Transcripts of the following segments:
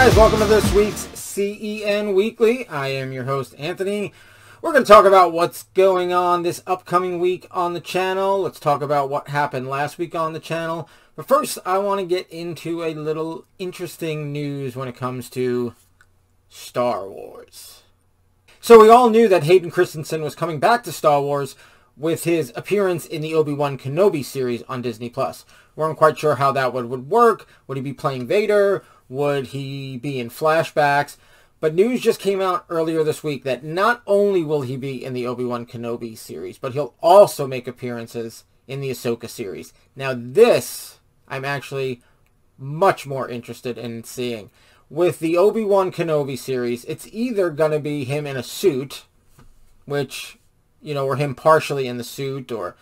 guys, welcome to this week's CEN Weekly. I am your host, Anthony. We're going to talk about what's going on this upcoming week on the channel. Let's talk about what happened last week on the channel. But first, I want to get into a little interesting news when it comes to Star Wars. So we all knew that Hayden Christensen was coming back to Star Wars with his appearance in the Obi-Wan Kenobi series on Disney+. We weren't quite sure how that would work. Would he be playing Vader? Would he be in flashbacks? But news just came out earlier this week that not only will he be in the Obi-Wan Kenobi series, but he'll also make appearances in the Ahsoka series. Now this, I'm actually much more interested in seeing. With the Obi-Wan Kenobi series, it's either going to be him in a suit, which, you know, or him partially in the suit, or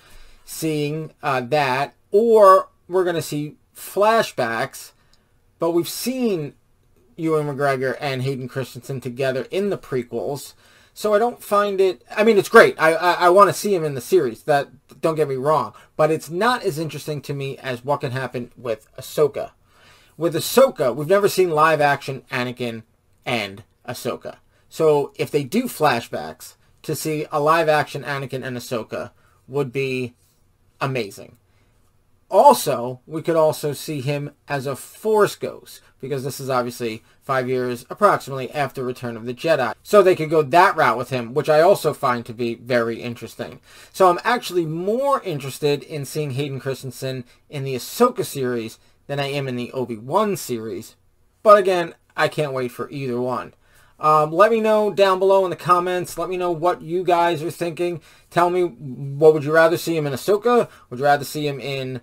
seeing that, or we're going to see flashbacks. But we've seen Ewan McGregor and Hayden Christensen together in the prequels, so I don't find it... I mean, it's great. I want to see him in the series. That, don't get me wrong. But it's not as interesting to me as what can happen with Ahsoka. With Ahsoka, we've never seen live-action Anakin and Ahsoka. So if they do flashbacks, to see a live-action Anakin and Ahsoka would be amazing. Also, we could also see him as a Force Ghost, because this is obviously 5 years approximately after Return of the Jedi. So they could go that route with him, which I also find to be very interesting. So I'm actually more interested in seeing Hayden Christensen in the Ahsoka series than I am in the Obi-Wan series. But again, I can't wait for either one. Let me know down below in the comments. Let me know what you guys are thinking. Tell me, what would you rather see him in Ahsoka? Would you rather see him in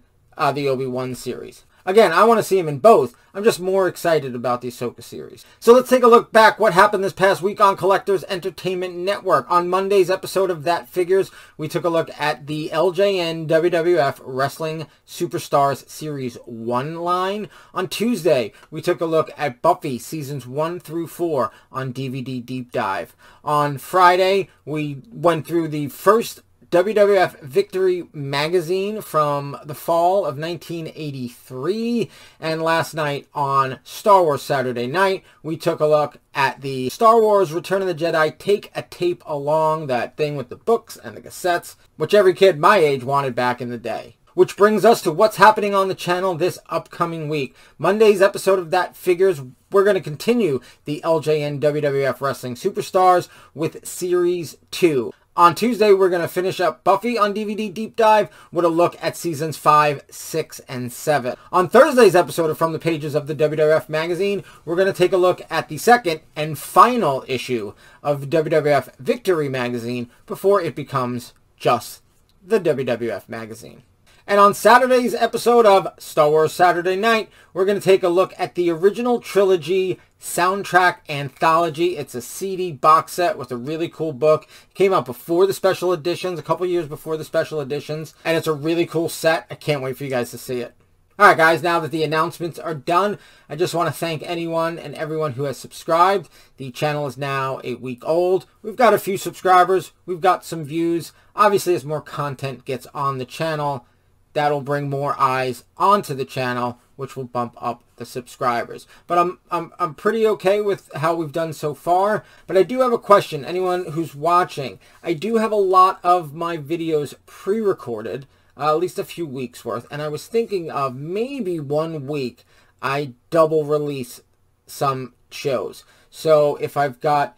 the Obi-Wan series? Again, I want to see him in both. I'm just more excited about the Ahsoka series. So let's take a look back what happened this past week on Collectors Entertainment Network. On Monday's episode of That Figures, we took a look at the LJN WWF Wrestling Superstars Series 1 line. On Tuesday, we took a look at Buffy Seasons 1 through 4 on DVD Deep Dive. On Friday, we went through the first WWF Victory magazine from the fall of 1983. And last night on Star Wars Saturday Night, we took a look at the Star Wars Return of the Jedi Take a Tape Along, that thing with the books and the cassettes, which every kid my age wanted back in the day. Which brings us to what's happening on the channel this upcoming week. Monday's episode of That Figures, we're going to continue the LJN WWF Wrestling Superstars with Series 2. On Tuesday, we're going to finish up Buffy on DVD Deep Dive with a look at Seasons 5, 6, and 7. On Thursday's episode of From the Pages of the WWF Magazine, we're going to take a look at the second and final issue of WWF Victory Magazine before it becomes just the WWF Magazine. And on Saturday's episode of Star Wars Saturday Night, we're going to take a look at the original trilogy soundtrack anthology. It's a CD box set with a really cool book. It came out before the special editions, a couple years before the special editions. And it's a really cool set. I can't wait for you guys to see it. Alright guys, now that the announcements are done, I just want to thank anyone and everyone who has subscribed. The channel is now a week old. We've got a few subscribers. We've got some views. Obviously, as more content gets on the channel, that'll bring more eyes onto the channel, which will bump up the subscribers. But I'm pretty okay with how we've done so far. But I do have a question. Anyone who's watching, I do have a lot of my videos pre-recorded, at least a few weeks worth. And I was thinking of maybe 1 week I double release some shows. So if I've got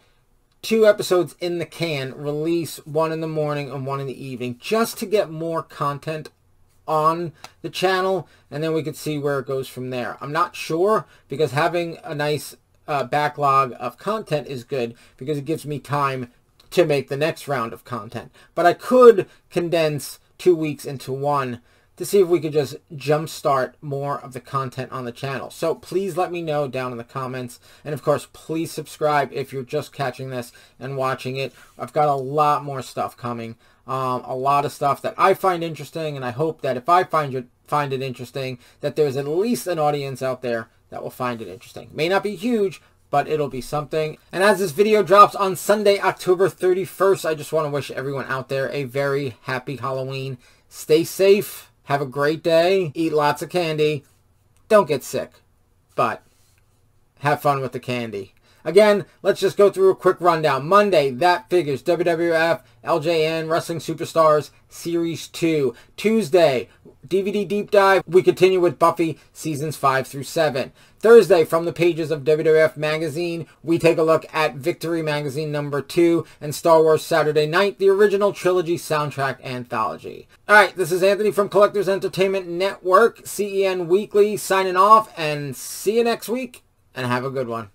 2 episodes in the can, release one in the morning and one in the evening, just to get more content on the channel, and then we could see where it goes from there. I'm not sure, because having a nice backlog of content is good, because it gives me time to make the next round of content. But I could condense 2 weeks into one to see if we could just jumpstart more of the content on the channel. So please let me know down in the comments. And of course, please subscribe if you're just catching this and watching it. I've got a lot more stuff coming. A lot of stuff that I find interesting, and I hope that if I find it interesting, that there's at least an audience out there that will find it interesting. May not be huge, but it'll be something. And as this video drops on Sunday, October 31st, I just want to wish everyone out there a very happy Halloween. Stay safe, have a great day, eat lots of candy, don't get sick, but have fun with the candy. Again, let's just go through a quick rundown. Monday, That Figures, WWF, LJN, Wrestling Superstars, Series 2. Tuesday, DVD Deep Dive. We continue with Buffy, Seasons 5 through 7. Thursday, from the pages of WWF Magazine, we take a look at Victory Magazine number 2 and Star Wars Saturday Night, the original trilogy soundtrack anthology. Alright, this is Anthony from Collectors Entertainment Network, CEN Weekly, signing off, and see you next week, and have a good one.